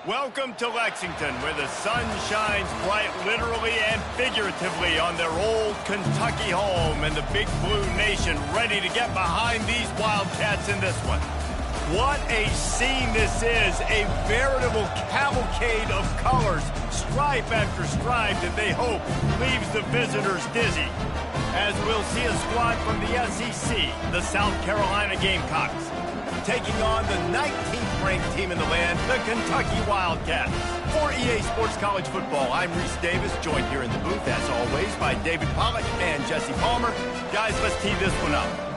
Welcome to Lexington, where the sun shines bright literally and figuratively on their old Kentucky home, and the Big Blue Nation ready to get behind these Wildcats in this one. What a scene this is, a veritable cavalcade of colors, stripe after stripe that they hope leaves the visitors dizzy. As we'll see a squad from the SEC, the South Carolina Gamecocks, taking on the 19th ranked team in the land, the Kentucky Wildcats. For EA Sports College Football, I'm Reese Davis, joined here in the booth, as always, by David Pollack and Jesse Palmer. Guys, let's tee this one up.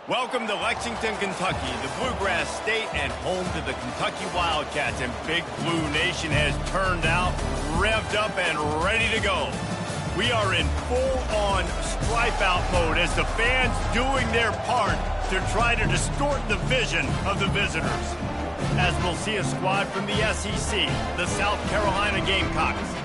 Welcome to Lexington, Kentucky, the Bluegrass State and home to the Kentucky Wildcats. And Big Blue Nation has turned out, revved up, and ready to go. We are in full-on stripe-out mode as the fans doing their part to try to distort the vision of the visitors. As we'll see a squad from the SEC, the South Carolina Gamecocks,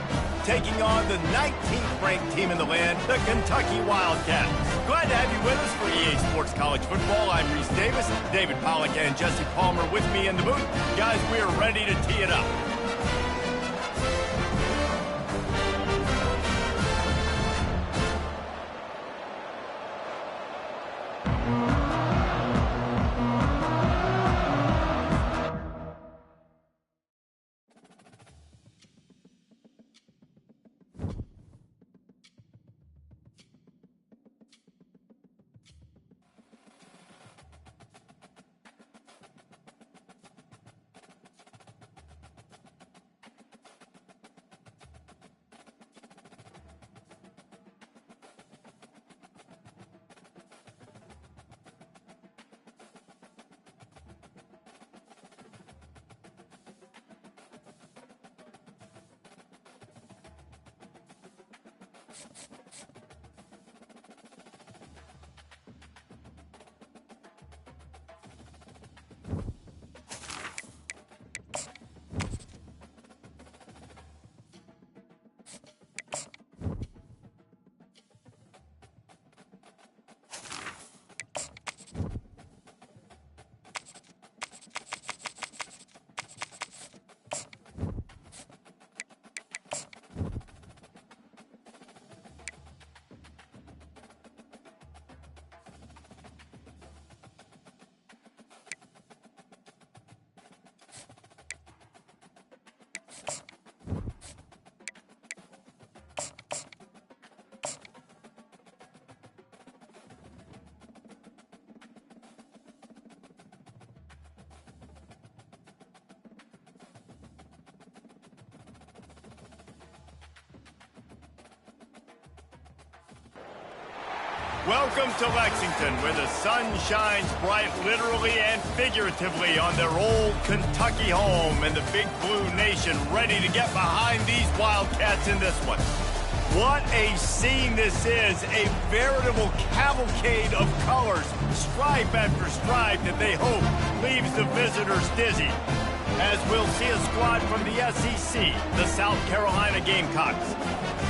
taking on the 19th ranked team in the land, the Kentucky Wildcats. Glad to have you with us for EA Sports College Football. I'm Reese Davis, David Pollack and Jesse Palmer with me in the booth. Guys, we are ready to tee it up. Welcome to Lexington, where the sun shines bright literally and figuratively on their old Kentucky home, and the Big Blue Nation ready to get behind these Wildcats in this one. What a scene this is, a veritable cavalcade of colors, stripe after stripe that they hope leaves the visitors dizzy. As we'll see a squad from the SEC, the South Carolina Gamecocks,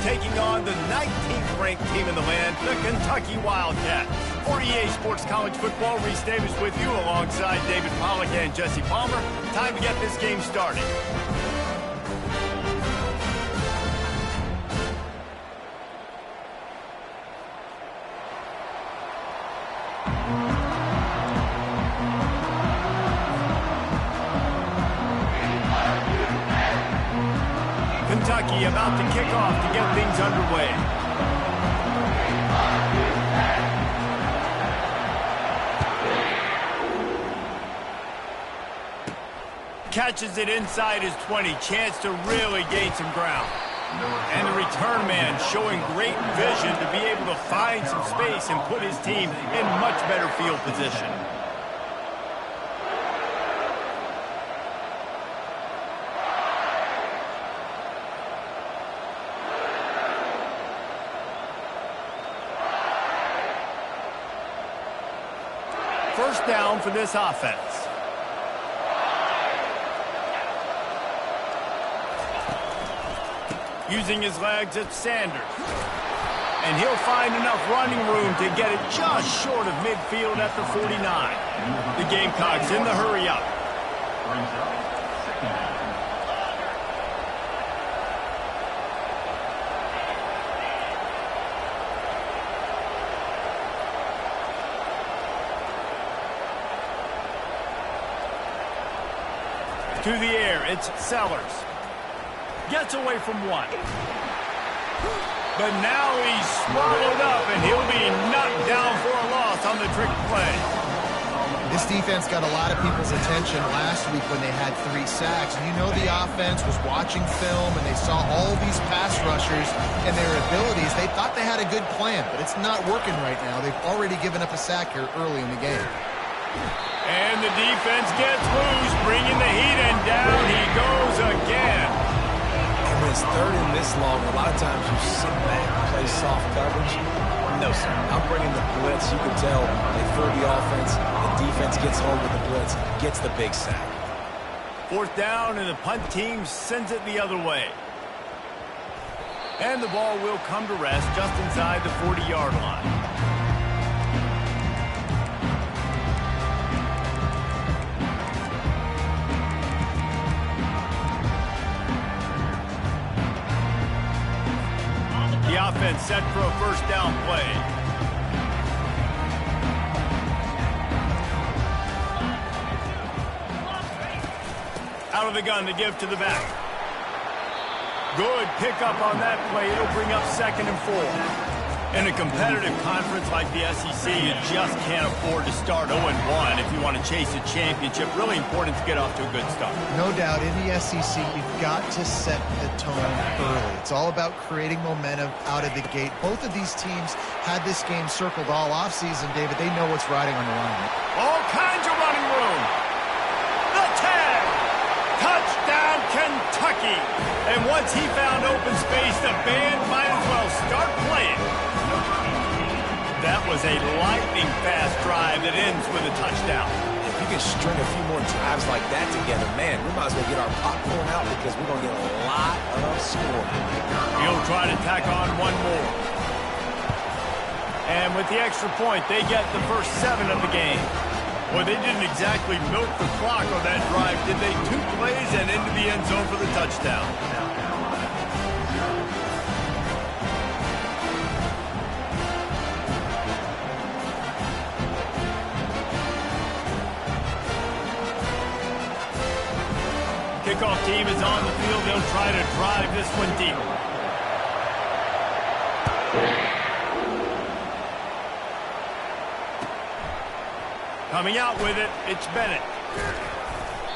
taking on the 19th ranked team in the land, the Kentucky Wildcats. For EA Sports College Football, Reese Davis with you alongside David Pollack and Jesse Palmer. Time to get this game started. Kentucky about to kick off to get things underway. Catches it inside his 20, chance to really gain some ground. And the return man showing great vision to be able to find some space and put his team in much better field position. First down for this offense. Using his legs, it's Sanders. And he'll find enough running room to get it just short of midfield at the 49. The Gamecocks in the hurry up. To the air, it's Sellers. Gets away from one. But now he's swallowed up, and he'll be knocked down for a loss on the trick play. This defense got a lot of people's attention last week when they had 3 sacks. And you know the offense was watching film, and they saw all these pass rushers and their abilities. They thought they had a good plan, but it's not working right now. They've already given up a sack here early in the game. And the defense gets loose, bringing the heat, and down he goes again. And when it's third and this long, a lot of times you sit back and play soft coverage. No, sir. I'm bringing the blitz. You can tell they throw the offense. The defense gets home with the blitz, gets the big sack. Fourth down, and the punt team sends it the other way. And the ball will come to rest just inside the 40-yard line. The offense set for a first down play. Out of the gun to give to the back. Good pickup on that play. It'll bring up 2nd and 4. In a competitive conference like the SEC, you just can't afford to start 0-1 if you want to chase a championship. Really important to get off to a good start. No doubt, in the SEC, you've got to set the tone early. It's all about creating momentum out of the gate. Both of these teams had this game circled all offseason, David. They know what's riding on the line. All kinds of running room. The tag. Touchdown, Kentucky. Kentucky. And once he found open space, the band might as well start playing. That was a lightning-fast drive that ends with a touchdown. If you can string a few more drives like that together, man, we might as well get our popcorn out because we're going to get a lot of scoring. He'll try to tack on one more. And with the extra point, they get the first 7 of the game. Well, they didn't exactly milk the clock on that drive, did they? 2 plays and into the end zone for the touchdown. Kickoff team is on the field. They'll try to drive this one deep. Coming out with it, it's Bennett.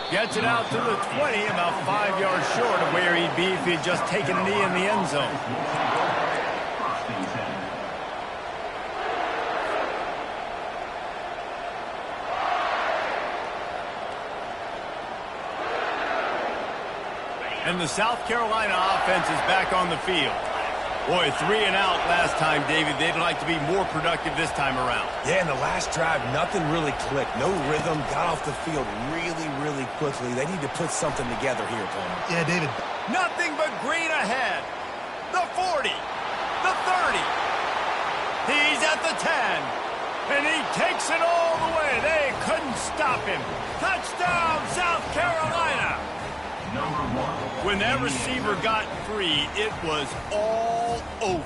Gets it out to the 20, about 5 yards short of where he'd be if he'd just taken a knee in the end zone. And the South Carolina offense is back on the field. Boy, 3 and out last time, David. They'd like to be more productive this time around. Yeah, in the last drive, nothing really clicked. No rhythm, got off the field really quickly. They need to put something together here, Tony. Yeah, David. Nothing but green ahead. The 40, the 30. He's at the 10. And he takes it all the way. They couldn't stop him. Touchdown, South Carolina. When that receiver got free, it was all over.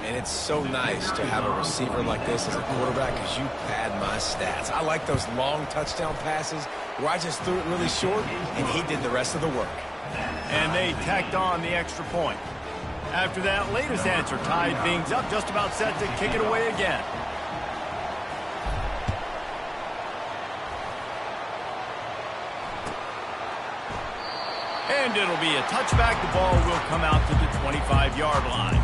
And it's so nice to have a receiver like this as a quarterback because you pad my stats. I like those long touchdown passes where I just threw it really short and he did the rest of the work. And they tacked on the extra point. After that latest answer tied things up, just about set to kick it away again. And it'll be a touchback. The ball will come out to the 25-yard line.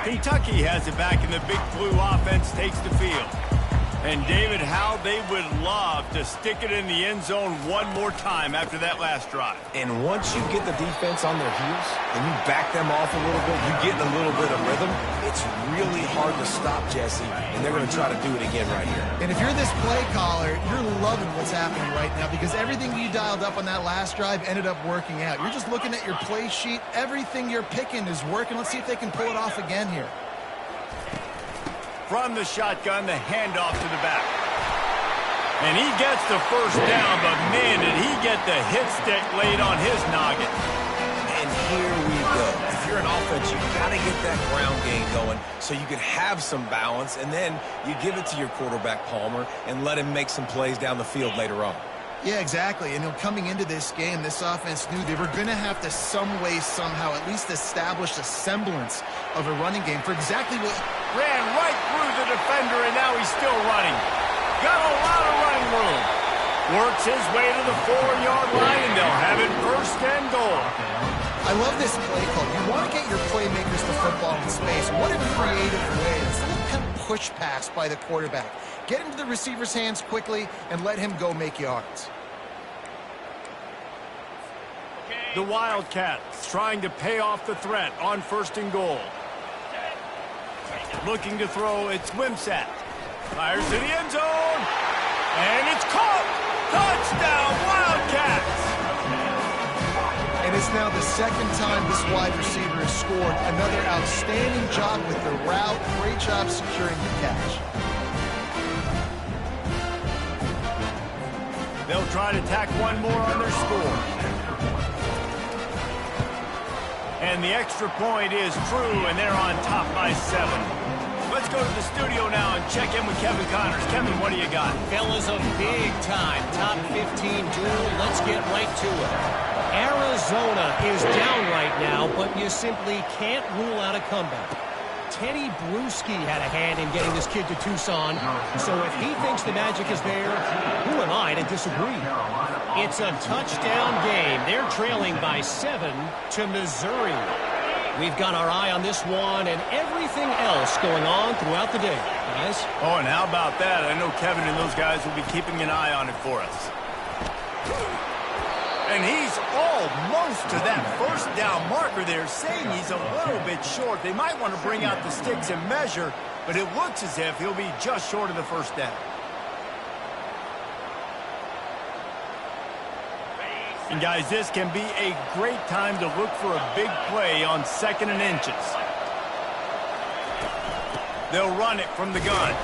Kentucky has it back, and the Big Blue offense takes the field. And, David, how they would love to stick it in the end zone one more time after that last drive. And once you get the defense on their heels and you back them off a little bit, you get a little bit of rhythm, it's really hard to stop, Jesse, and they're going to try to do it again right here. And if you're this play caller, you're loving what's happening right now because everything you dialed up on that last drive ended up working out. You're just looking at your play sheet. Everything you're picking is working. Let's see if they can pull it off again here. From the shotgun, the handoff to the back. And he gets the first down, but man, did he get the hit stick laid on his noggin. And here we go. If you're an offense, you've got to get that ground game going so you can have some balance, and then you give it to your quarterback, Palmer, and let him make some plays down the field later on. Yeah, exactly. And coming into this game, this offense knew they were going to have to some way, somehow, at least establish a semblance of a running game for exactly what... Ran right through the defender, and now he's still running. Got a lot of running room. Works his way to the 4-yard line, and they'll have it first and goal. I love this play call. You want to get your playmakers to football in space. What a creative way. It's a little kind of push pass by the quarterback. Get into the receiver's hands quickly and let him go make yards. The Wildcats trying to pay off the threat on first and goal. Looking to throw, it's Wimsatt. Fires to the end zone. And it's caught. Touchdown, Wildcats. And it's now the second time this wide receiver has scored. Another outstanding job with the route. Great job securing the catch. They'll try to tack one more on their score. And the extra point is true, and they're on top by 7. Let's go to the studio now and check in with Kevin Connors. Kevin, what do you got? Fellas, a big-time top 15 duel. Let's get right to it. Arizona is down right now, but you simply can't rule out a comeback. Teddy Bruschi had a hand in getting this kid to Tucson, so if he thinks the magic is there, who am I to disagree? It's a touchdown game. They're trailing by 7 to Missouri. We've got our eye on this one and everything else going on throughout the day, guys. Oh, and how about that? I know Kevin and those guys will be keeping an eye on it for us. And he's almost to that first down marker there, saying he's a little bit short. They might want to bring out the sticks and measure, but it looks as if he'll be just short of the first down. And guys, this can be a great time to look for a big play on 2nd and inches. They'll run it from the gun.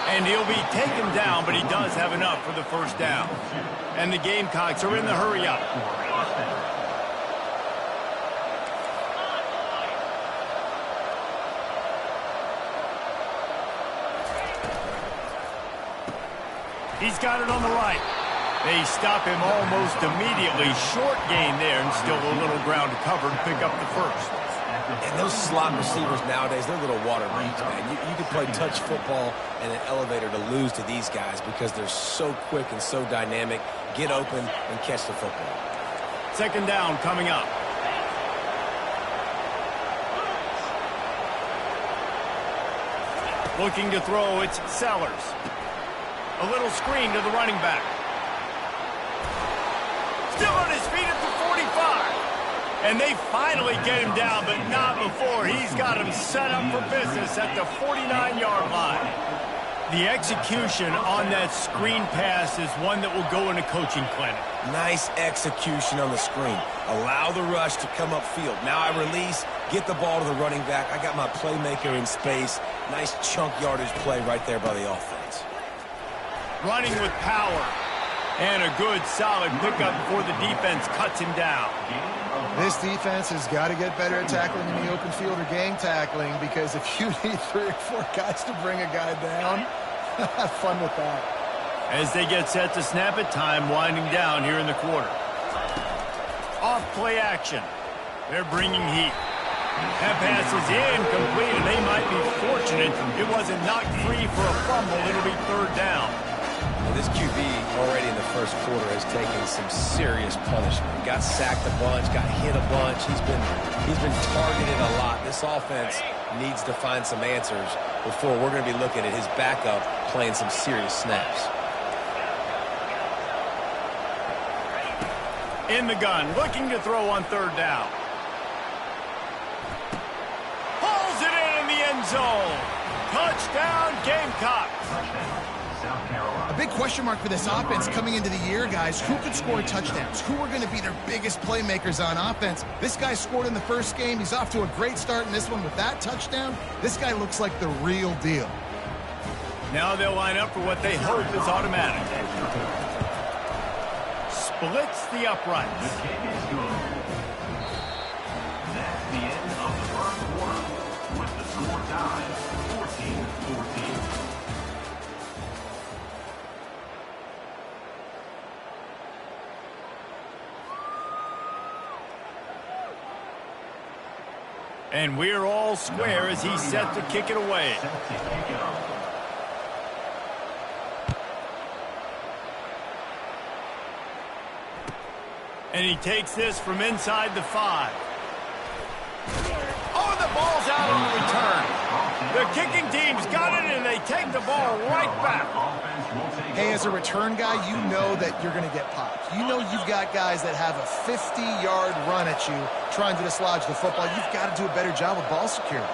And he'll be taken down, but he does have enough for the first down. And the Gamecocks are in the hurry up. He's got it on the right. They stop him almost immediately. Short gain there, and still a little ground to cover to pick up the first. And those slot receivers nowadays, they're little water reads, man. You can play touch football and an elevator to lose to these guys because they're so quick and so dynamic. Get open and catch the football. 2nd down coming up. Looking to throw, it's Sellers. A little screen to the running back. Still on his feet at the 45. And they finally get him down, but not before. He's got him set up for business at the 49-yard line. The execution on that screen pass is one that will go in a coaching clinic. Nice execution on the screen. Allow the rush to come upfield. Now I release, get the ball to the running back. I got my playmaker in space. Nice chunk yardage play right there by the offense. Running with power. And a good, solid pickup before the defense cuts him down. This defense has got to get better at tackling in the open field or gang tackling, because if you need 3 or 4 guys to bring a guy down, have fun with that. As they get set to snap it, time winding down here in the quarter. Off play action. They're bringing heat. That pass is incomplete, and they might be fortunate it wasn't knocked free for a fumble. It'll be 3rd down. Well, this QB already in the first quarter has taken some serious punishment. Got sacked a bunch, got hit a bunch. He's been targeted a lot. This offense needs to find some answers before we're going to be looking at his backup playing some serious snaps. In the gun, looking to throw on 3rd down. Pulls it in the end zone. Touchdown, Gamecocks. A big question mark for this offense coming into the year, guys. Who could score touchdowns? Who are going to be their biggest playmakers on offense? This guy scored in the first game. He's off to a great start in this one with that touchdown. This guy looks like the real deal. Now they'll line up for what they hope is automatic. Splits the uprights. The kick is good. That's the end of the first quarter with the score tied 14-14. And we're all square as he's set to kick it away. And he takes this from inside the 5. Oh, the ball's out on the return. The kicking team's got it, and they take the ball right back. Hey, as a return guy, you know that you're going to get popped. You know you've got guys that have a 50-yard run at you trying to dislodge the football. You've got to do a better job of ball security.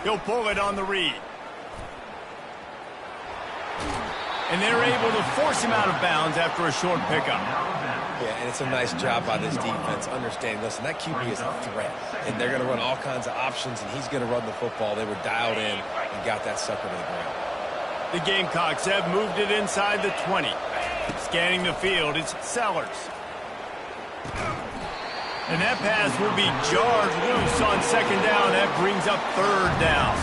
He'll pull it on the read. And they're able to force him out of bounds after a short pickup. Yeah, and it's a nice job by this defense understanding, listen, that QB is a threat. And they're going to run all kinds of options, and he's going to run the football. They were dialed in and got that sucker to the ground. The Gamecocks have moved it inside the 20. Scanning the field, it's Sellers. And that pass will be jarred loose on 2nd down. That brings up 3rd down.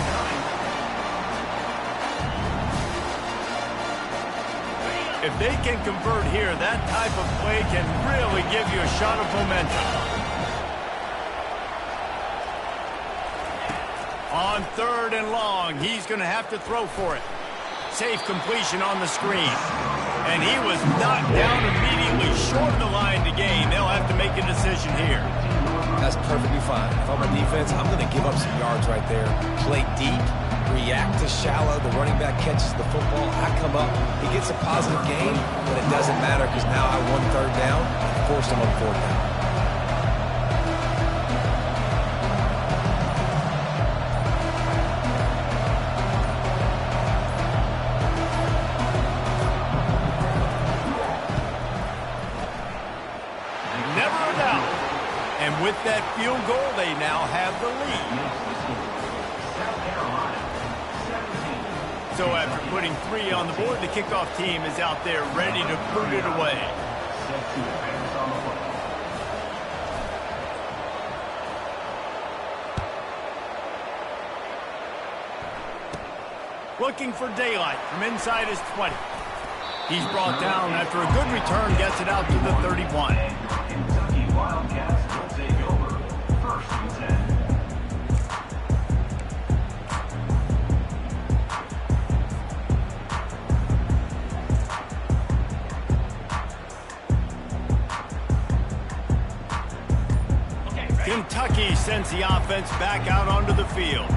If they can convert here, that type of play can really give you a shot of momentum. On 3rd and long, he's going to have to throw for it. Safe completion on the screen. And he was knocked down immediately short of the line to gain. They'll have to make a decision here. That's perfectly fine. If I'm a defense, I'm going to give up some yards right there. Play deep, react to shallow. The running back catches the football. I come up. He gets a positive gain, but it doesn't matter because now I won third down. I forced him on fourth down. With that field goal, they now have the lead. So after putting 3 on the board, the kickoff team is out there ready to put it away. Looking for daylight from inside his 20. He's brought down after a good return, gets it out to the 31. Kentucky sends the offense back out onto the field.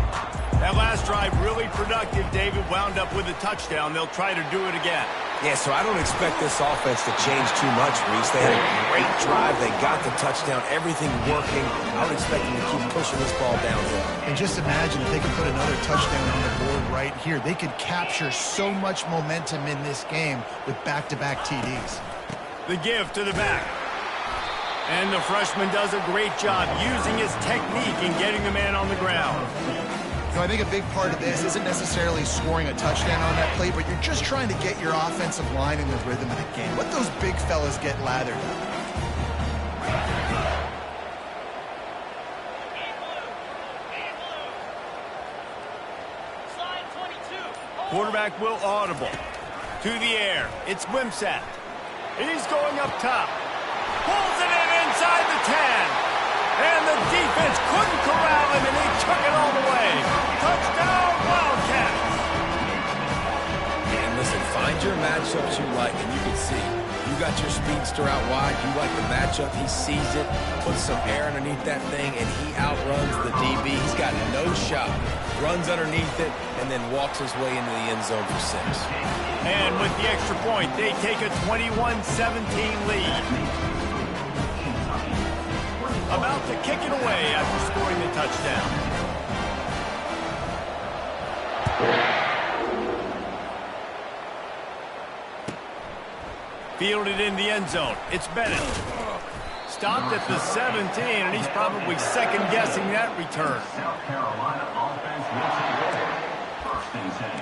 That last drive really productive. David wound up with a touchdown. They'll try to do it again. Yeah, so I don't expect this offense to change too much, Reese. They had a great drive. They got the touchdown. Everything working. I would expect them to keep pushing this ball downhill. And just imagine if they could put another touchdown on the board right here. They could capture so much momentum in this game with back-to-back TDs. The give to the back. And the freshman does a great job using his technique and getting the man on the ground. You know, I think a big part of this isn't necessarily scoring a touchdown on that play, but you're just trying to get your offensive line in the rhythm of the game. Let those big fellas get lathered up. Quarterback will audible. To the air. It's Wimsatt. He's going up top. Pulls it in inside the 10. And the defense couldn't corral him, and he took it all the way. Touchdown, Wildcats. And listen, find your matchups you like, and you can see. You got your speedster out wide. You like the matchup. He sees it, puts some air underneath that thing, and he outruns the DB. He's got no shot. Runs underneath it, and then walks his way into the end zone for 6. And with the extra point, they take a 21-17 lead. About to kick it away after scoring the touchdown. Fielded in the end zone. It's Bennett. Stopped at the 17, and he's probably second-guessing that return. South Carolina offense will take over. First and 10.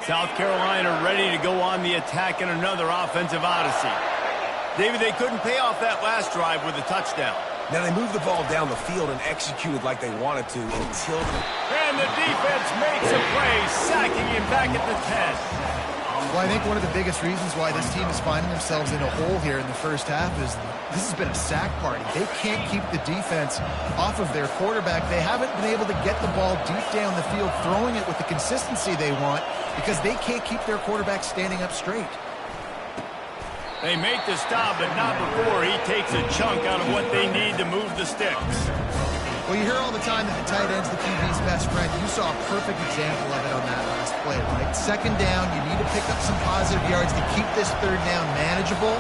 South Carolina ready to go on the attack in another offensive odyssey. David, they couldn't pay off that last drive with a touchdown. Now they moved the ball down the field and executed like they wanted to until... And the defense makes a play, sacking him back at the 10. Well, I think one of the biggest reasons why this team is finding themselves in a hole here in the first half is this has been a sack party. They can't keep the defense off of their quarterback. They haven't been able to get the ball deep down the field, throwing it with the consistency they want because they can't keep their quarterback standing up straight. They make the stop, but not before he takes a chunk out of what they need to move the sticks. Well, you hear all the time that the tight end's the QB's best friend. You saw a perfect example of it on that last play, right? Second down, you need to pick up some positive yards to keep this third down manageable.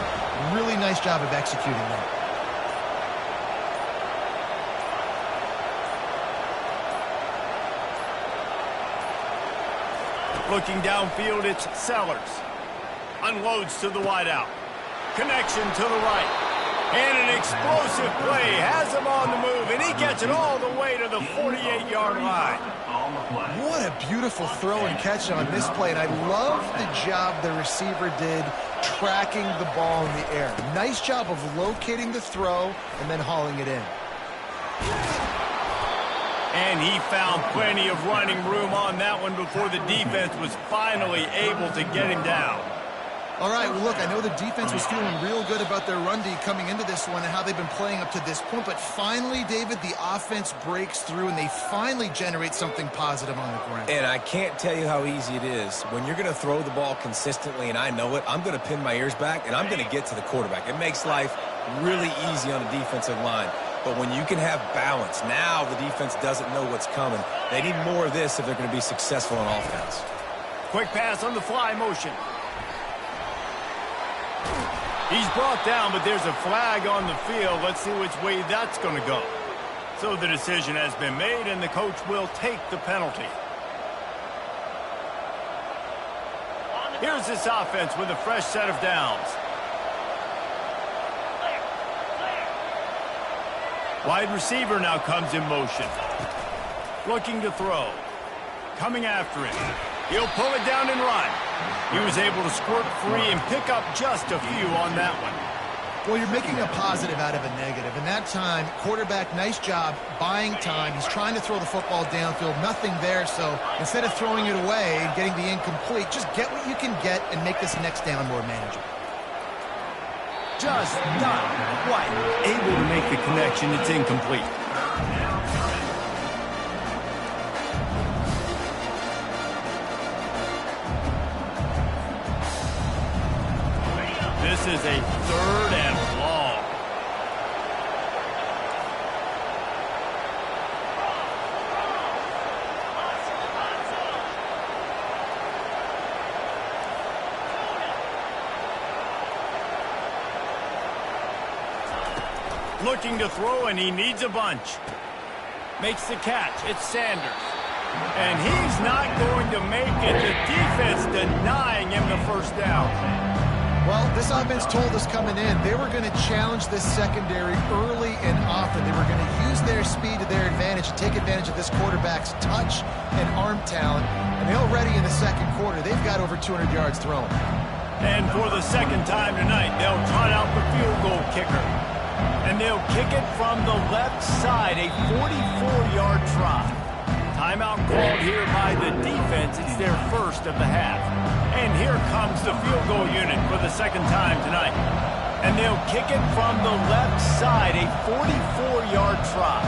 Really nice job of executing that. Looking downfield, it's Sellers. Unloads to the wideout. Connection to the right. And an explosive play has him on the move, and he gets it all the way to the 48-yard line. What a beautiful throw and catch on this play, and I love the job the receiver did tracking the ball in the air. Nice job of locating the throw and then hauling it in. And he found plenty of running room on that one before the defense was finally able to get him down. All right, well, look, I know the defense was feeling real good about their run D coming into this one and how they've been playing up to this point, but finally, David, the offense breaks through and they finally generate something positive on the ground. And I can't tell you how easy it is. When you're going to throw the ball consistently, and I know it, I'm going to pin my ears back, and I'm going to get to the quarterback. It makes life really easy on the defensive line. But when you can have balance, now the defense doesn't know what's coming. They need more of this if they're going to be successful on offense. Quick pass on the fly motion. He's brought down, but there's a flag on the field. Let's see which way that's going to go. So the decision has been made, and the coach will take the penalty. Here's this offense with a fresh set of downs. Wide receiver now comes in motion. Looking to throw. Coming after him. He'll pull it down and run. He was able to squirt free and pick up just a few on that one. Well, you're making a positive out of a negative. And that time, quarterback, nice job buying time. He's trying to throw the football downfield. Nothing there. So instead of throwing it away and getting the incomplete, just get what you can get and make this next down more manageable. Just not quite able to make the connection. It's incomplete. This is a 3rd and long. Looking to throw, and he needs a bunch. Makes the catch. It's Sanders. And he's not going to make it. The defense denying him the first down. Well, this offense told us coming in they were going to challenge this secondary early and often. They were going to use their speed to their advantage, take advantage of this quarterback's touch and arm talent. And already in the second quarter, they've got over 200 yards thrown. And for the second time tonight, they'll trot out the field goal kicker. And they'll kick it from the left side, a 44-yard try. Timeout called here by the defense. It's their first of the half. And here comes the field goal unit for the second time tonight. And they'll kick it from the left side, a 44-yard try.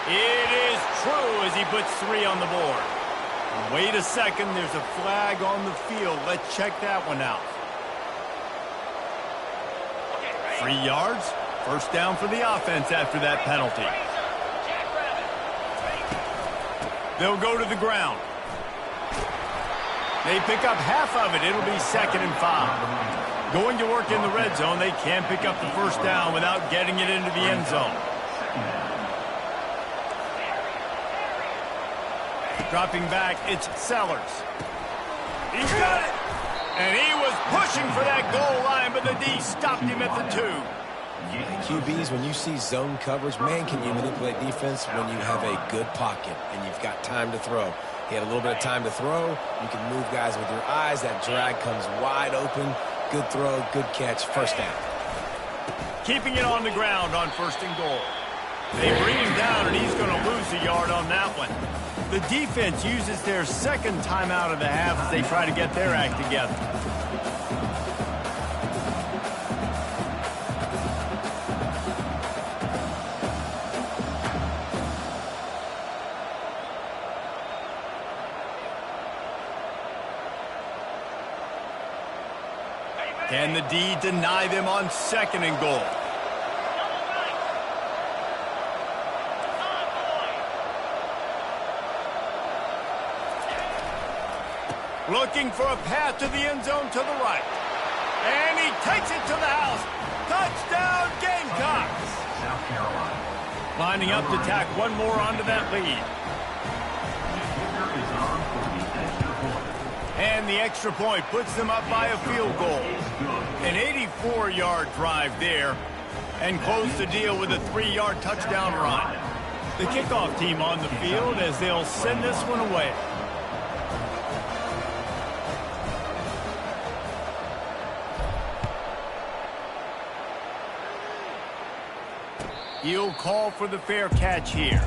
It is true as he puts 3 on the board. Wait a second, there's a flag on the field. Let's check that one out. 3 yards. First down for the offense after that penalty. They'll go to the ground. They pick up half of it. It'll be 2nd and 5. Going to work in the red zone. They can't pick up the first down without getting it into the end zone. Dropping back, it's Sellers. He's got it. And he was pushing for that goal line, but the D stopped him at the 2. QBs, when you see zone coverage, man, can you manipulate defense when you have a good pocket and you've got time to throw. He had a little bit of time to throw. You can move guys with your eyes. That drag comes wide open. Good throw, good catch, first down. Keeping it on the ground on 1st and goal. They bring him down, and he's going to lose a yard on that one. The defense uses their 2nd timeout of the half as they try to get their act together. Can the D deny them on 2nd and goal? Looking for a path to the end zone to the right. And he takes it to the house. Touchdown, Gamecocks! South Carolina. Lining up to tack one more onto that lead. And the extra point puts them up by a field goal. An 84-yard drive there. And close the deal with a 3-yard touchdown run. The kickoff team on the field as they'll send this one away. He'll call for the fair catch here.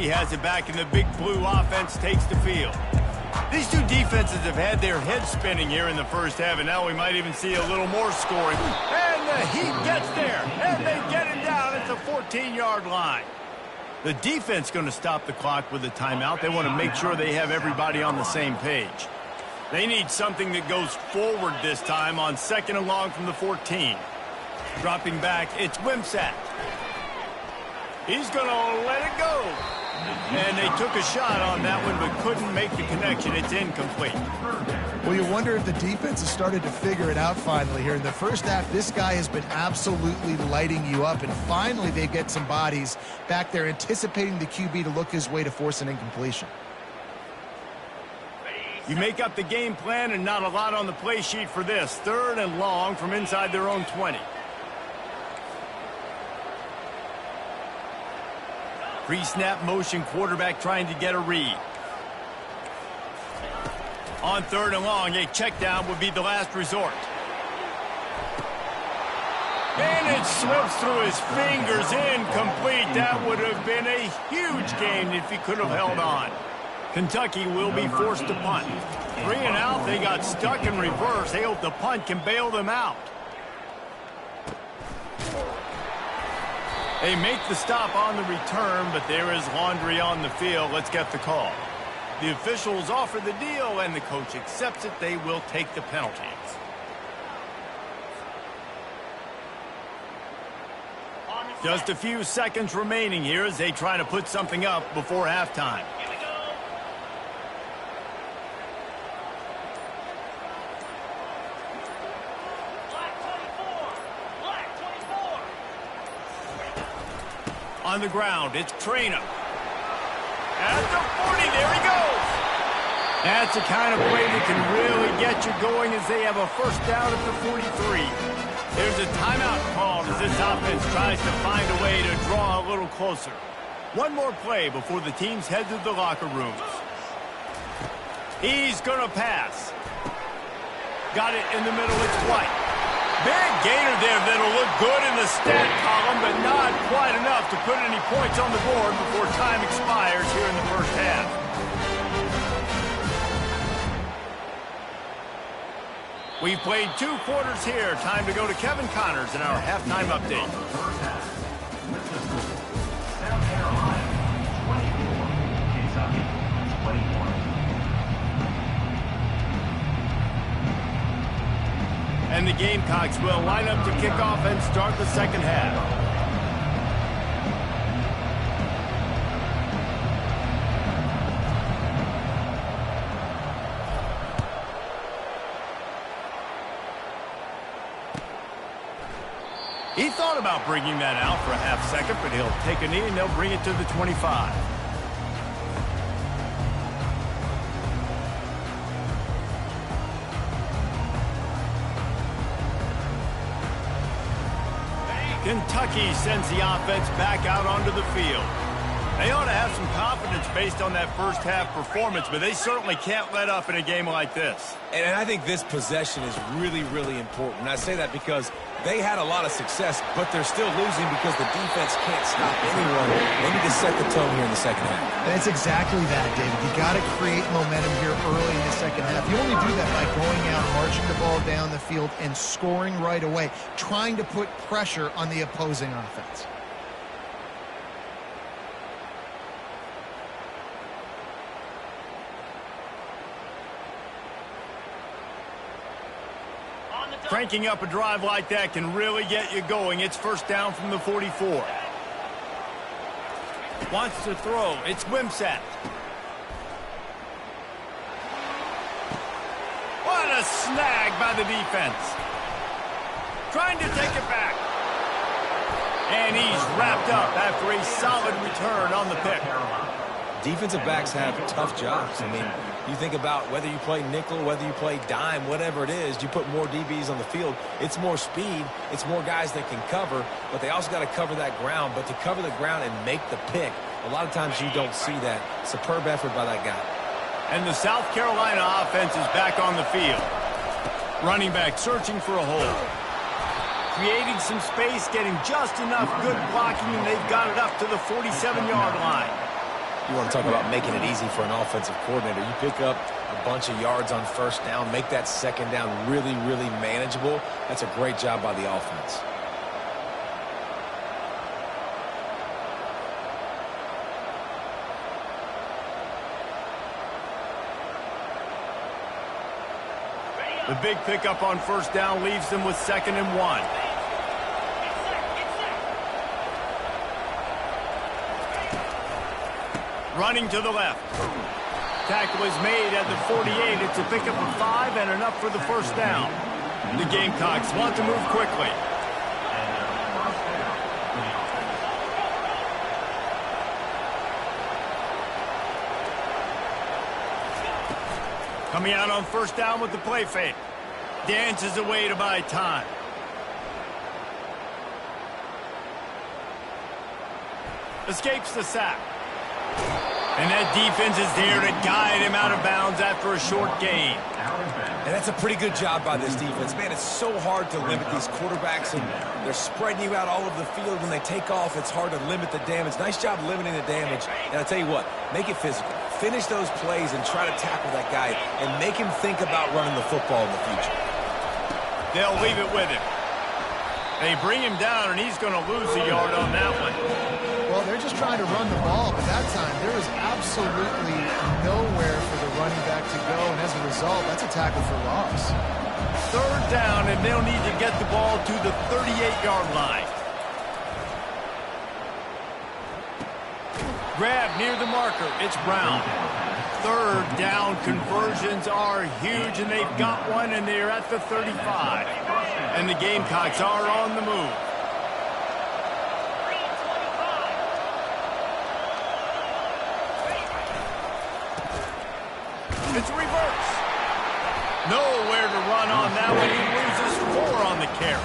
Kentucky has it back, and the big blue offense takes the field. These two defenses have had their heads spinning here in the first half, and now we might even see a little more scoring. And the Heat gets there, and they get it down at the 14-yard line. The defense going to stop the clock with a timeout. They want to make sure they have everybody on the same page. They need something that goes forward this time on 2nd and long from the 14. Dropping back, it's Wimsatt. He's going to let it go. And they took a shot on that one but couldn't make the connection. It's incomplete. Well, you wonder if the defense has started to figure it out finally here. In the first half, this guy has been absolutely lighting you up, and finally they get some bodies back there anticipating the QB to look his way to force an incompletion. You make up the game plan and not a lot on the play sheet for this. 3rd and long from inside their own 20. Pre-snap motion, quarterback trying to get a read. On 3rd and long, a check down would be the last resort. And it slips through his fingers, incomplete. That would have been a huge gain if he could have held on. Kentucky will be forced to punt. 3 and out, they got stuck in reverse. They hope the punt can bail them out. They make the stop on the return, but there is laundry on the field. Let's get the call. The officials offer the deal, and the coach accepts it. They will take the penalties. Just a few seconds remaining here as they try to put something up before halftime. On the ground, it's Traina. At the 40, there he goes. That's the kind of play that can really get you going as they have a first down at the 43. There's a timeout called as this offense tries to find a way to draw a little closer. One more play before the teams head to the locker rooms. He's going to pass. Got it in the middle, it's White. Big gainer there that'll look good in the stat column, but not quite enough to put any points on the board before time expires here in the first half. We've played 2 quarters here. Time to go to Kevin Connors in our halftime update. South Carolina 24, Kentucky 21. And the Gamecocks will line up to kick off and start the second half. He thought about bringing that out for a half second, but he'll take a knee and they'll bring it to the 25. Kentucky sends the offense back out onto the field. They ought to have some confidence based on that first half performance, but they certainly can't let up in a game like this. And I think this possession is really, really important. And I say that because they had a lot of success, but they're still losing because the defense can't stop anyone. They need to set the tone here in the second half. That's exactly that, David. You got to create momentum here early in the second half. You only do that by going out, marching the ball down the field, and scoring right away, trying to put pressure on the opposing offense. Cranking up a drive like that can really get you going. It's first down from the 44. Wants to throw. It's Wimsatt. What a snag by the defense. Trying to take it back. And he's wrapped up after a solid return on the pick. Defensive backs have tough jobs. I mean, you think about whether you play nickel, whether you play dime, whatever it is, you put more DBs on the field. It's more speed. It's more guys that can cover, but they also got to cover that ground. But to cover the ground and make the pick, a lot of times you don't see that. Superb effort by that guy. And the South Carolina offense is back on the field. Running back searching for a hole. Creating some space, getting just enough good blocking, and they've got it up to the 47-yard line. You want to talk about making it easy for an offensive coordinator. You pick up a bunch of yards on first down, make that second down really, really manageable. That's a great job by the offense. The big pickup on first down leaves them with 2nd and 1. Running to the left. Tackle is made at the 48. It's a pickup of 5 and enough for the first down. The Gamecocks want to move quickly. Coming out on first down with the play fake. Dances away to buy time. Escapes the sack. And that defense is there to guide him out of bounds after a short gain. And that's a pretty good job by this defense. Man, it's so hard to limit these quarterbacks, and they're spreading you out all over the field. When they take off, it's hard to limit the damage. Nice job limiting the damage. And I'll tell you what, make it physical. Finish those plays and try to tackle that guy and make him think about running the football in the future. They'll leave it with him. They bring him down, and he's going to lose a yard on that one. Well, they're just trying to run the ball, but that time there was absolutely nowhere for the running back to go, and as a result, that's a tackle for loss. 3rd down, and they'll need to get the ball to the 38-yard line. Grab near the marker. It's Brown. 3rd down conversions are huge, and they've got one, and they're at the 35. And the Gamecocks are on the move. It's reverse. Nowhere to run on that one. He loses 4 on the carry.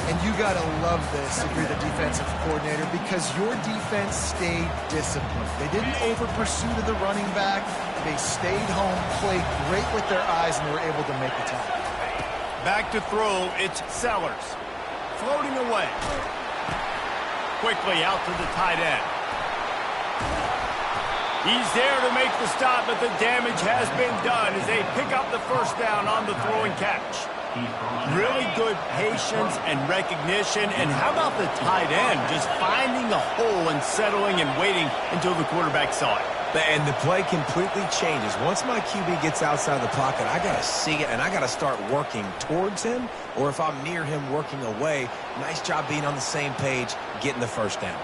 And you got to love this if you're the defensive coordinator, because your defense stayed disciplined. They didn't over-pursue to the running back. They stayed home, played great with their eyes, and were able to make the tackle. Back to throw, it's Sellers. Floating away. Quickly out to the tight end. He's there to make the stop, but the damage has been done as they pick up the first down on the throw and catch. Really good patience and recognition. And how about the tight end just finding the hole and settling and waiting until the quarterback saw it? And the play completely changes. Once my QB gets outside the pocket, I got to see it, and I got to start working towards him, or if I'm near him, working away. Nice job being on the same page, getting the first down.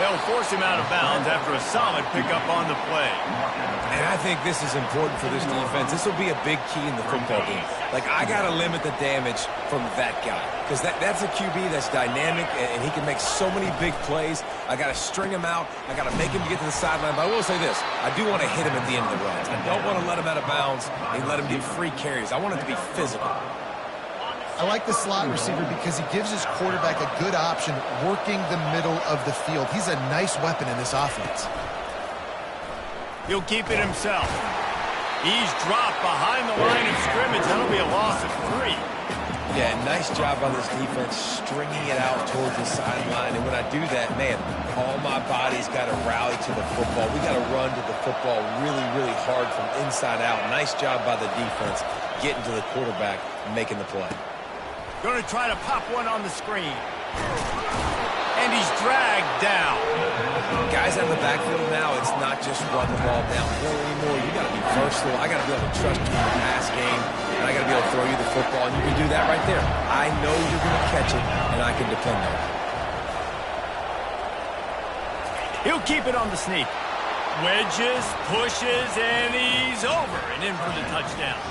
They'll force him out of bounds after a solid pickup on the play. And I think this is important for this defense. This will be a big key in the football game. Like, I got to limit the damage from that guy, because that's a QB that's dynamic, and he can make so many big plays. I got to string him out. I got to make him get to the sideline. But I will say this. I do want to hit him at the end of the runs. I don't want to let him out of bounds and let him get free carries. I want it to be physical. I like the slot receiver because he gives his quarterback a good option working the middle of the field. He's a nice weapon in this offense. He'll keep it himself. He's dropped behind the line of scrimmage. That'll be a loss of 3. Yeah, nice job on this defense stringing it out towards the sideline. And when I do that, man, all my body's got to rally to the football. We got to run to the football really, really hard from inside out. Nice job by the defense getting to the quarterback and making the play. Going to try to pop one on the screen. And he's dragged down. Guys out of the backfield now, it's not just run the ball downhill anymore. You got to be versatile. I got to be able to trust you in the pass game, and I got to be able to throw you the football, and you can do that right there. I know you're going to catch it, and I can depend on it. He'll keep it on the sneak. Wedges, pushes, and he's over and in for the touchdown.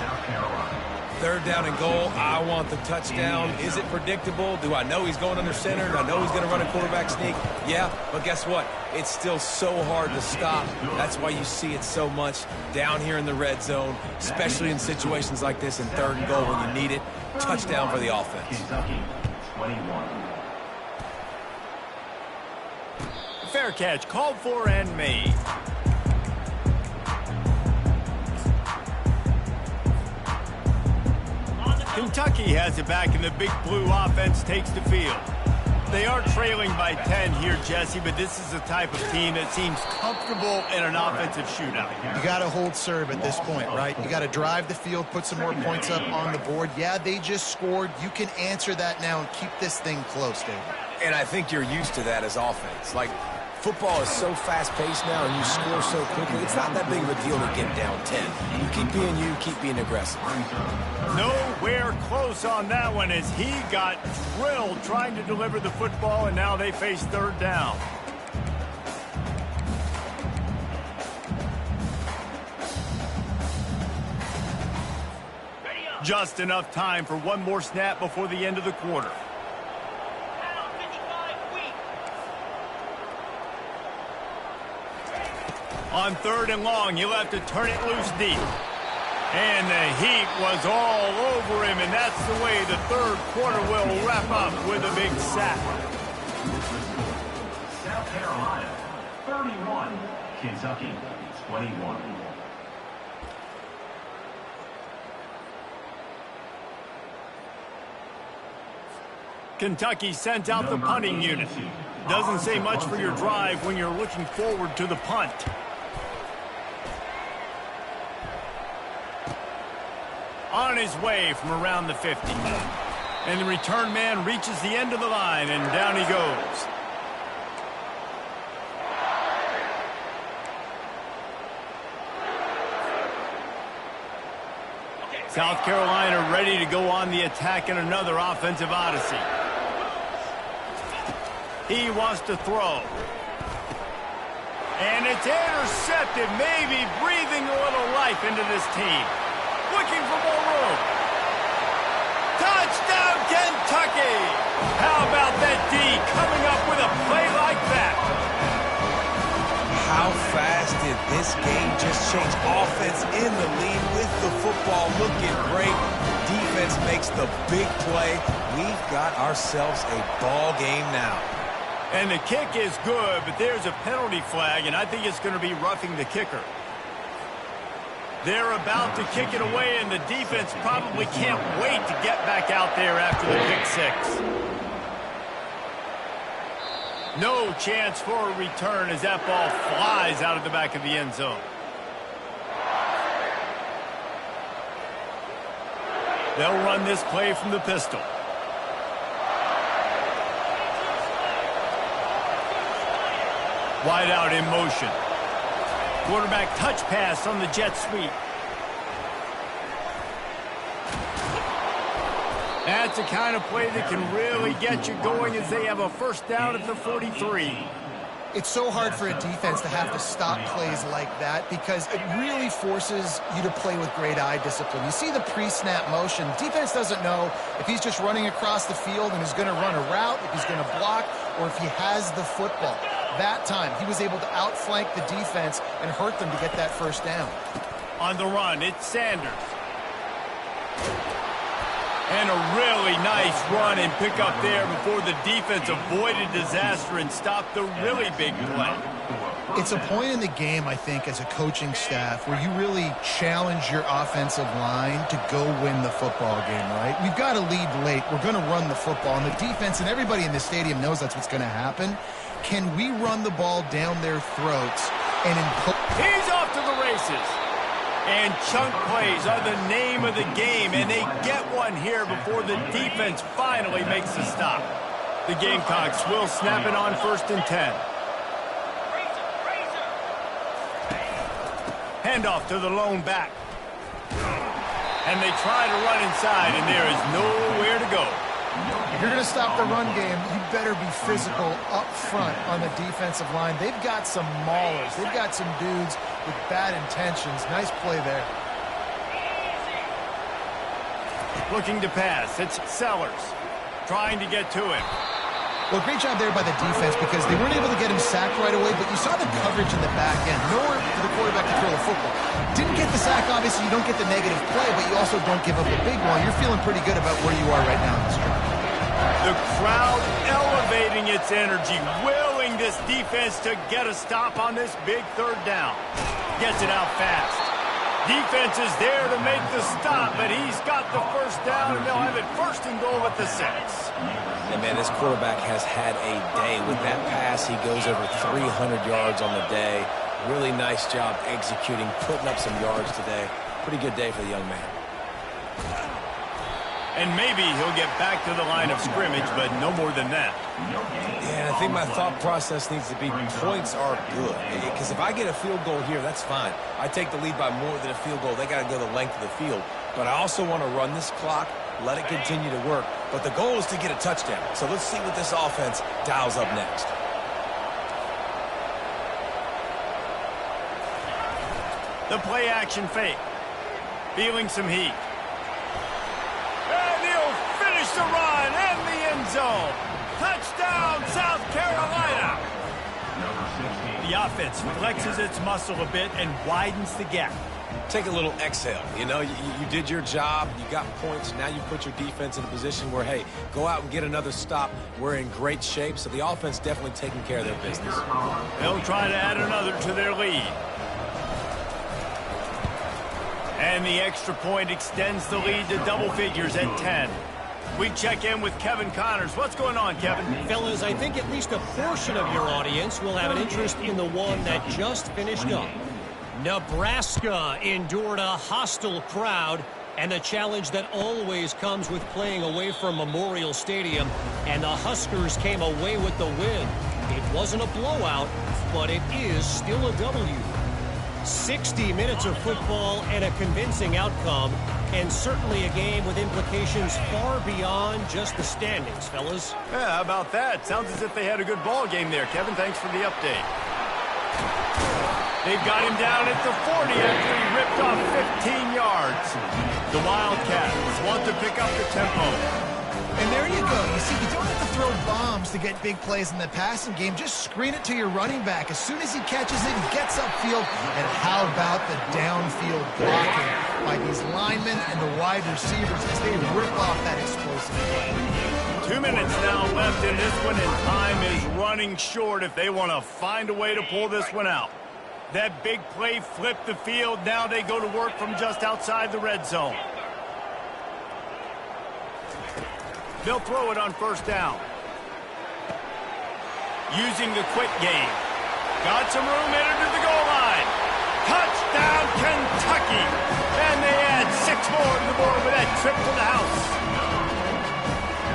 3rd down and goal. I want the touchdown. Is it predictable? Do I know he's going under center? Do I know he's going to run a quarterback sneak? Yeah, but guess what? It's still so hard to stop. That's why you see it so much down here in the red zone, especially in situations like this in 3rd and goal when you need it. Touchdown for the offense. Fair catch, called for and made. Kentucky has it back, and the big blue offense takes the field. They are trailing by 10 here, Jesse, but this is the type of team that seems comfortable in an offensive shootout. You got to hold serve at this point, right? You got to drive the field, put some more points up on the board. Yeah, they just scored. You can answer that now and keep this thing close, David. And I think you're used to that as offense. Like, football is so fast-paced now and you score so quickly, it's not that big of a deal to get down 10. You keep being aggressive. Nowhere close on that one as he got drilled trying to deliver the football, and now they face third down. Just enough time for one more snap before the end of the quarter. On third and long, he'll have to turn it loose deep. And the heat was all over him, and that's the way the third quarter will wrap up with a big sack. South Carolina, 31. Kentucky, 21. Kentucky sent out the punting unit. Doesn't say much for your drive when you're looking forward to the punt. On his way from around the 50. And the return man reaches the end of the line, and down he goes. South Carolina ready to go on the attack in another offensive odyssey. He wants to throw. And it's intercepted, maybe breathing a little life into this team. Looking for more room. Touchdown, Kentucky! How about that D coming up with a play like that? How fast did this game just change? Offense in the lead with the football looking great. Defense makes the big play. We've got ourselves a ball game now. And the kick is good, but there's a penalty flag, and I think it's going to be roughing the kicker. They're about to kick it away, and the defense probably can't wait to get back out there after the pick six. No chance for a return as that ball flies out of the back of the end zone. They'll run this play from the pistol. Wide out in motion. Quarterback touch pass on the jet sweep. That's the kind of play that can really get you going as they have a first down at the 43. It's so hard for a defense to have to stop plays like that because it really forces you to play with great eye discipline. You see the pre-snap motion. Defense doesn't know if he's just running across the field and is going to run a route, if he's going to block, or if he has the football. That time, he was able to outflank the defense and hurt them to get that first down. On the run, it's Sanders. And a really nice run and pick up there before the defense avoided disaster and stopped the really big play. It's a point in the game, I think, as a coaching staff where you really challenge your offensive line to go win the football game, right? We've got to lead late. We're going to run the football. And the defense and everybody in the stadium knows that's what's going to happen. Can we run the ball down their throats and He's off to the races. And chunk plays are the name of the game, and they get one here before the defense finally makes the stop. The Gamecocks will snap it on 1st and 10. Handoff to the lone back. And they try to run inside, and there is nowhere to go. If you're going to stop the run game, you better be physical up front on the defensive line. They've got some maulers. They've got some dudes with bad intentions. Nice play there. Looking to pass. It's Sellers trying to get to him. Well, great job there by the defense because they weren't able to get him sacked right away, but you saw the coverage in the back end. Nowhere for the quarterback to throw the football. Didn't get the sack, obviously. You don't get the negative play, but you also don't give up a big one. You're feeling pretty good about where you are right now in this drive. The crowd elevating its energy, willing this defense to get a stop on this big third down. Gets it out fast. Defense is there to make the stop, but he's got the first down, and they'll have it 1st and goal at the 6. And man, this quarterback has had a day. With that pass, he goes over 300 yards on the day. Really nice job executing, putting up some yards today. Pretty good day for the young man. And maybe he'll get back to the line of scrimmage, but no more than that. Yeah, and I think my thought process needs to be points are good. Because if I get a field goal here, that's fine. I take the lead by more than a field goal. They got to go the length of the field. But I also want to run this clock, let it continue to work. But the goal is to get a touchdown. So let's see what this offense dials up next. The play action fake. Feeling some heat. And he'll finish the run in the end zone. Touchdown, South Carolina. The offense flexes its muscle a bit and widens the gap. Take a little exhale. You know, you did your job. You got points. Now you put your defense in a position where, hey, go out and get another stop. We're in great shape. So the offense definitely taking care of their business. They'll try to add another to their lead. And the extra point extends the lead to double figures at 10. We check in with Kevin Connors. What's going on, Kevin? Fellas, I think at least a portion of your audience will have an interest in the one that just finished up. Nebraska endured a hostile crowd and the challenge that always comes with playing away from Memorial Stadium, and the Huskers came away with the win. It wasn't a blowout, but it is still a W. 60 minutes of football and a convincing outcome, and certainly a game with implications far beyond just the standings, fellas. Yeah, how about that? Sounds as if they had a good ball game there, Kevin. Thanks for the update. They've got him down at the 40 after he ripped off 15 yards. The Wildcats want to pick up the tempo. And there you go. You see, you don't have to throw bombs to get big plays in the passing game. Just screen it to your running back. As soon as he catches it, he gets upfield. And how about the downfield blocking by these linemen and the wide receivers as they rip off that explosive play. 2 minutes now left in this one, and time is running short if they want to find a way to pull this one out. That big play flipped the field. Now they go to work from just outside the red zone. They'll throw it on 1st down. Using the quick game. Got some room headed to the goal line. Touchdown, Kentucky. And they add 6 more to the board with that trip to the house.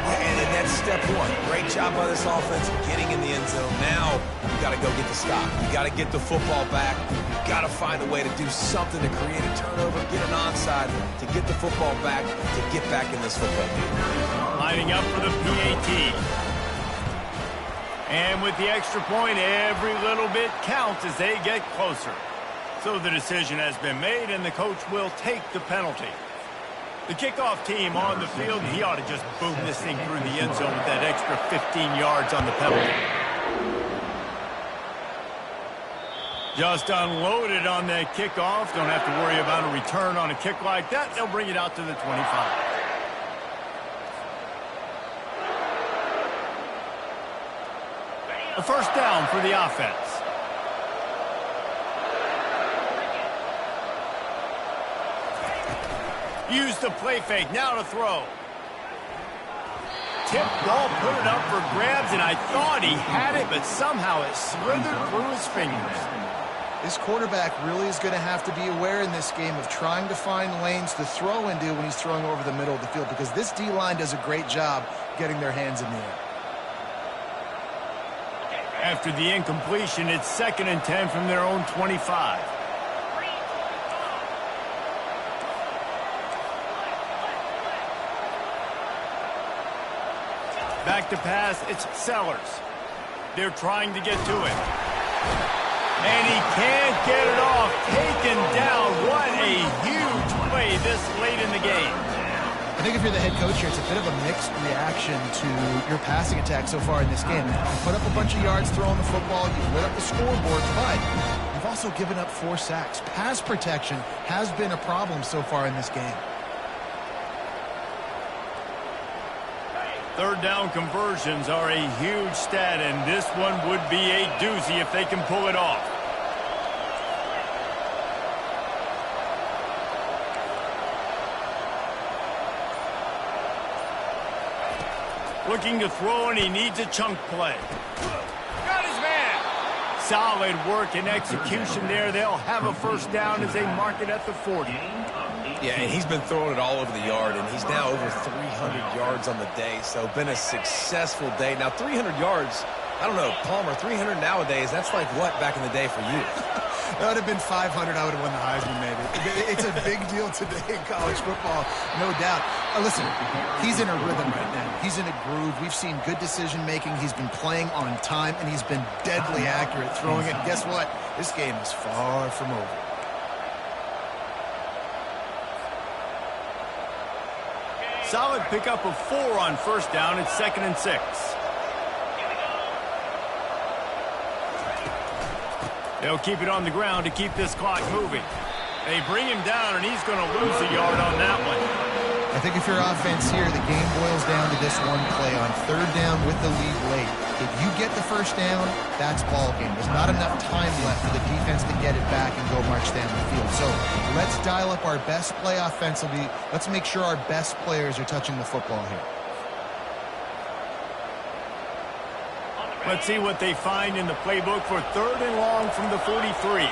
And that's step one. Great job by this offense getting in the end zone. Now you got to go get the stop. You got to get the football back. You got to find a way to do something to create a turnover, get an onside, to get the football back, to get back in this football game. Lining up for the PAT. And with the extra point, every little bit counts as they get closer. So the decision has been made, and the coach will take the penalty. The kickoff team on the field, he ought to just boom this thing through the end zone with that extra 15 yards on the penalty. Just unloaded on that kickoff. Don't have to worry about a return on a kick like that. They'll bring it out to the 25. A 1st down for the offense. Use the play fake, now to throw. Tip ball, put it up for grabs, and I thought he had it, but somehow it slithered through his fingers. This quarterback really is going to have to be aware in this game of trying to find lanes to throw into when he's throwing over the middle of the field, because this D-line does a great job getting their hands in the air. After the incompletion, it's 2nd and 10 from their own 25. Back to pass, it's Sellers. They're trying to get to it. And he can't get it off. Taken down. What a huge play this late in the game. I think if you're the head coach here, it's a bit of a mixed reaction to your passing attack so far in this game. You put up a bunch of yards throwing the football, you've lit up the scoreboard, but you've also given up 4 sacks. Pass protection has been a problem so far in this game. 3rd down conversions are a huge stat, and this one would be a doozy if they can pull it off. Looking to throw, and he needs a chunk play. Got his man. Solid work and execution there. They'll have a first down as they mark it at the 40. Yeah, and he's been throwing it all over the yard, and he's now over 300 yards on the day, so been a successful day. Now, 300 yards, I don't know, Palmer, 300 nowadays, that's like what back in the day for you? That would have been 500. I would have won the Heisman, maybe. It's a big deal today in college football, no doubt. Listen, he's in a rhythm right now. He's in a groove. We've seen good decision-making. He's been playing on time, and he's been deadly accurate throwing it. Guess what? This game is far from over. Solid pickup of 4 on first down. It's 2nd and 6. They'll keep it on the ground to keep this clock moving. They bring him down, and he's going to lose a yard on that one. I think if you're offense here, the game boils down to this one play on 3rd down with the lead late. If you get the first down, that's ball game. There's not enough time left for the defense to get it back and go march down the field. So let's dial up our best play offensively. Let's make sure our best players are touching the football here. Let's see what they find in the playbook for 3rd and long from the 43.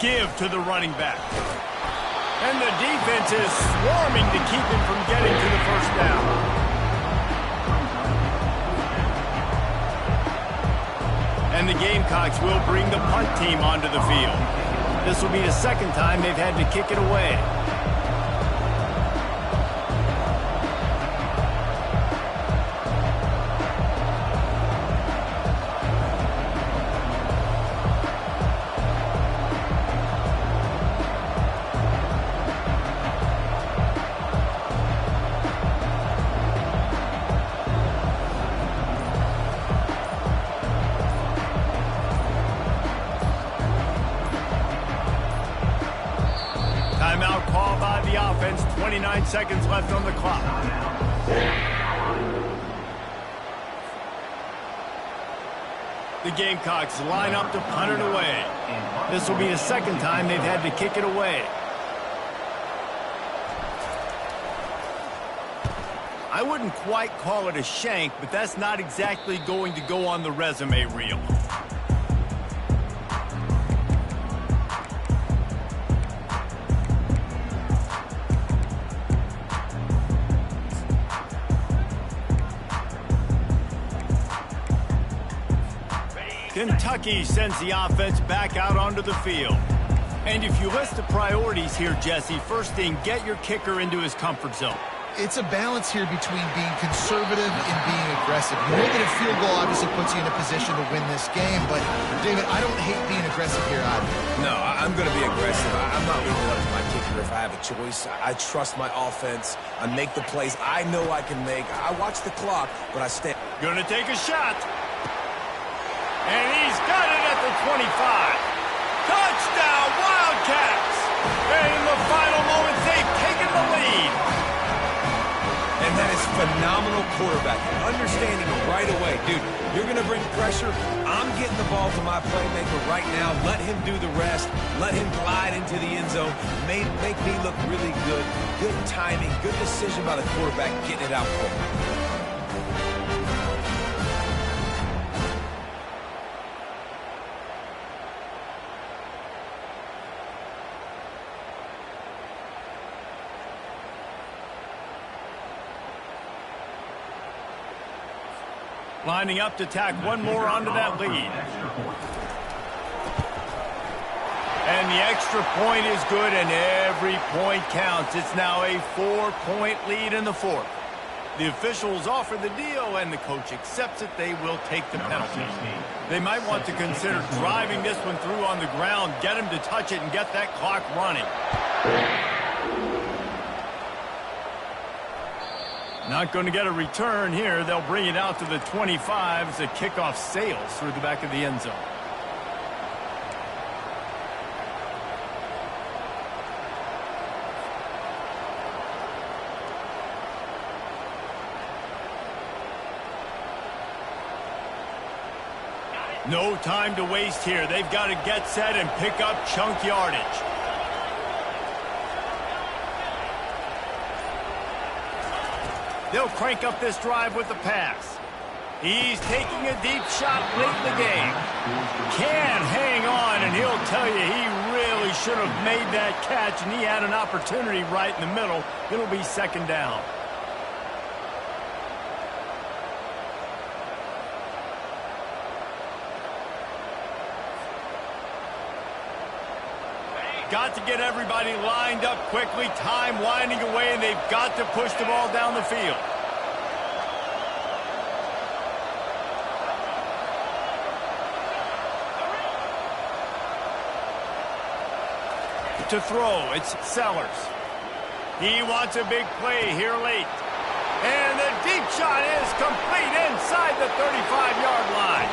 Give to the running back. And the defense is swarming to keep him from getting to the first down. And the Gamecocks will bring the punt team onto the field. This will be the 2nd time they've had to kick it away. Timeout called by the offense. 29 seconds left on the clock. The Gamecocks line up to punt it away. This will be the 2nd time they've had to kick it away. I wouldn't quite call it a shank, but that's not exactly going to go on the resume reel. Kentucky sends the offense back out onto the field. And if you list the priorities here, Jesse, first thing, get your kicker into his comfort zone. It's a balance here between being conservative and being aggressive. You know that a field goal obviously puts you in a position to win this game, but, David, I don't hate being aggressive here either. No, I'm going to be aggressive. I'm not leaving it up to my kicker if I have a choice. I trust my offense. I make the plays I know I can make. I watch the clock, but I stay. Gonna take a shot. And he's got it at the 25. Touchdown, Wildcats! And in the final moments, they've taken the lead. And that is phenomenal quarterbacking. Understanding right away. Dude, you're going to bring pressure. I'm getting the ball to my playmaker right now. Let him do the rest. Let him glide into the end zone. Make me look really good. Good timing. Good decision by the quarterback getting it out quick. Lining up to tack one more onto that lead. And the extra point is good, and every point counts. It's now a 4-point lead in the 4th. The officials offer the deal, and the coach accepts it. They will take the penalty. They might want to consider driving this one through on the ground, get him to touch it, and get that clock running. Not going to get a return here. They'll bring it out to the 25 as the kickoff sails through the back of the end zone. No time to waste here. They've got to get set and pick up chunk yardage. They'll crank up this drive with the pass. He's taking a deep shot late in the game. Can hang on, and he'll tell you he really should have made that catch, and he had an opportunity right in the middle. It'll be second down. Got to get everybody lined up quickly. Time winding away, and they've got to push the ball down the field. To throw, it's Sellers. He wants a big play here late. And the deep shot is complete inside the 35-yard line.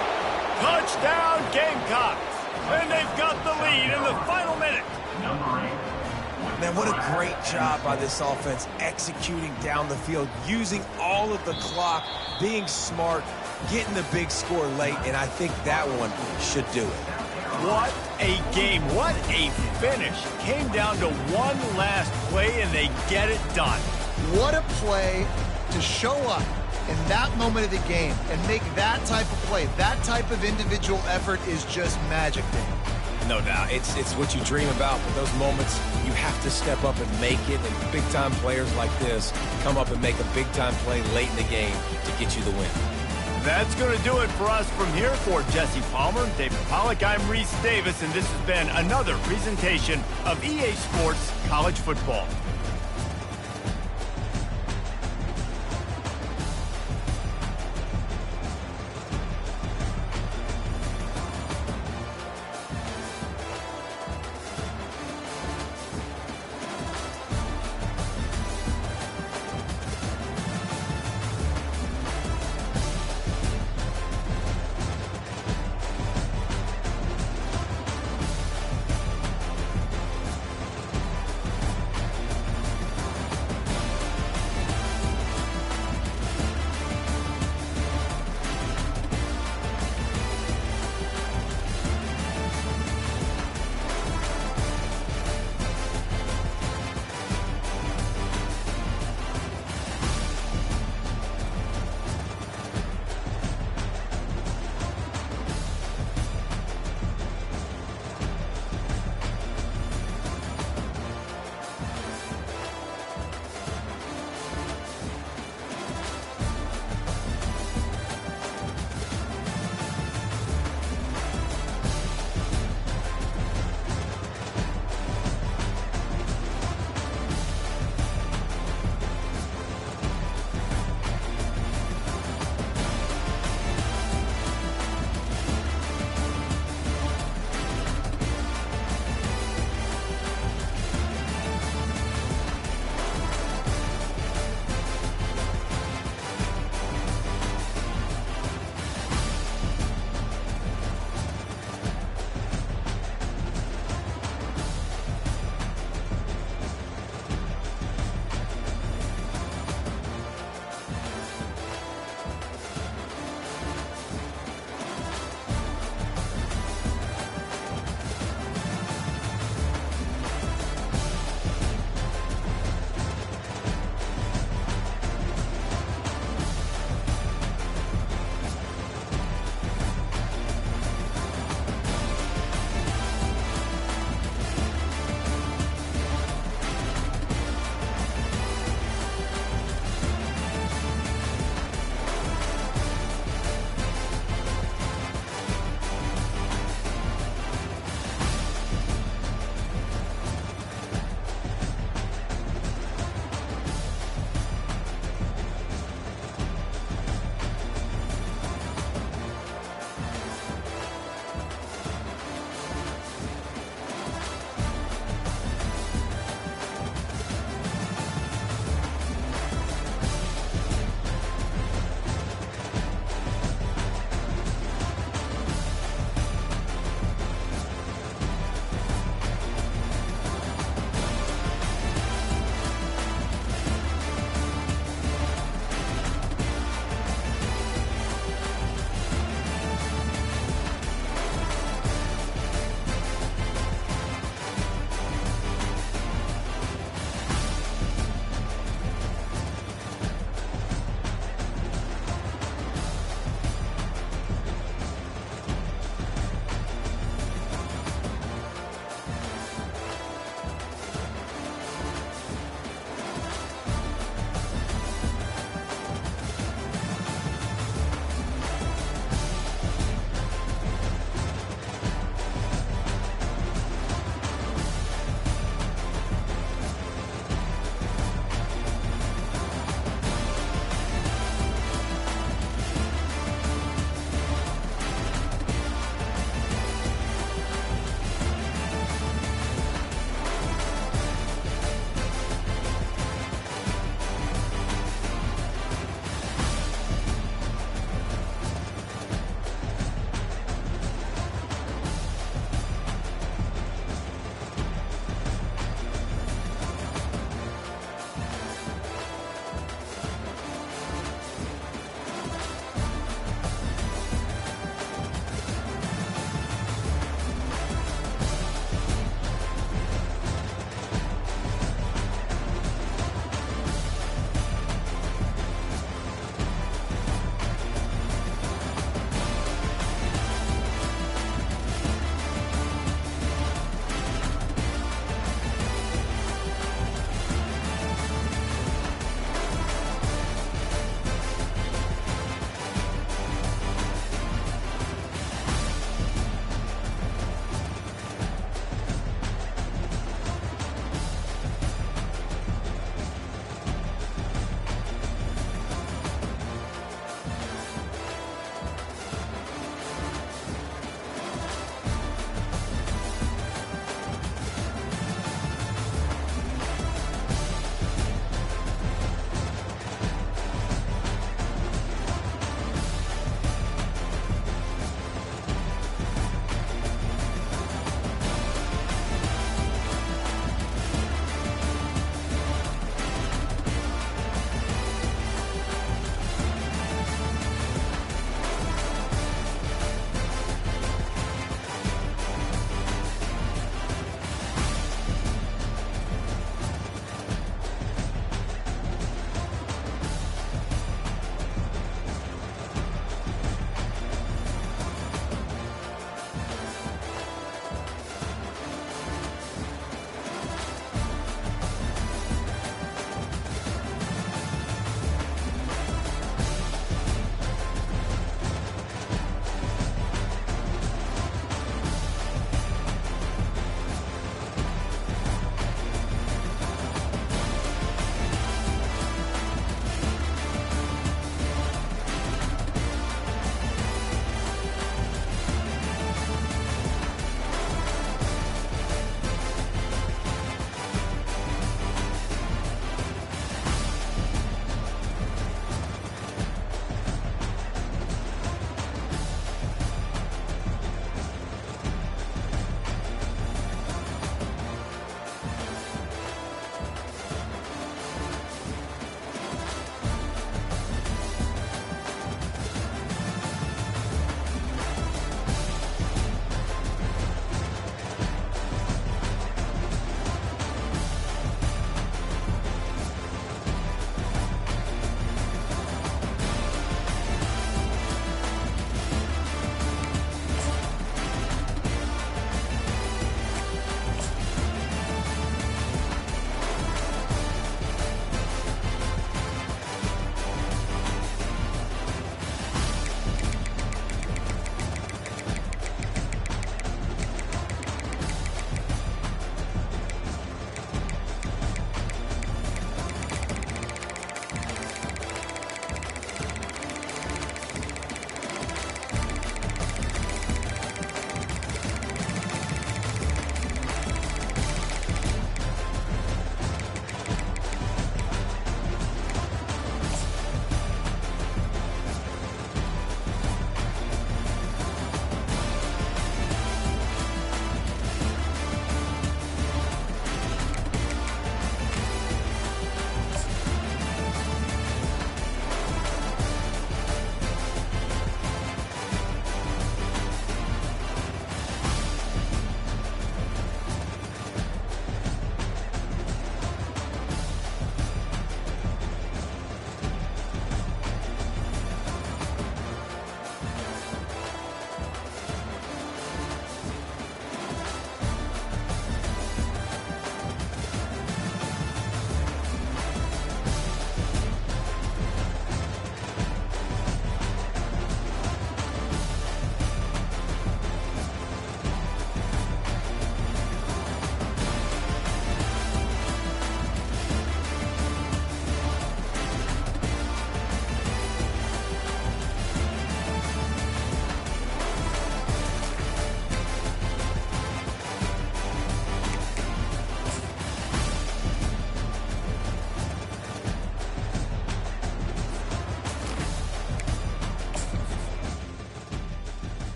Touchdown, Gamecocks. And they've got the lead in the final minute. Man, what a great job by this offense executing down the field, using all of the clock, being smart, getting the big score late, and I think that one should do it. What a game. What a finish. Came down to one last play, and they get it done. What a play to show up in that moment of the game and make that type of play. That type of individual effort is just magic, Dan. No doubt. It's what you dream about, but those moments, you have to step up and make it, and big-time players like this come up and make a big-time play late in the game to get you the win. That's going to do it for us from here. For Jesse Palmer, David Pollack, I'm Reese Davis, and this has been another presentation of EA Sports College Football.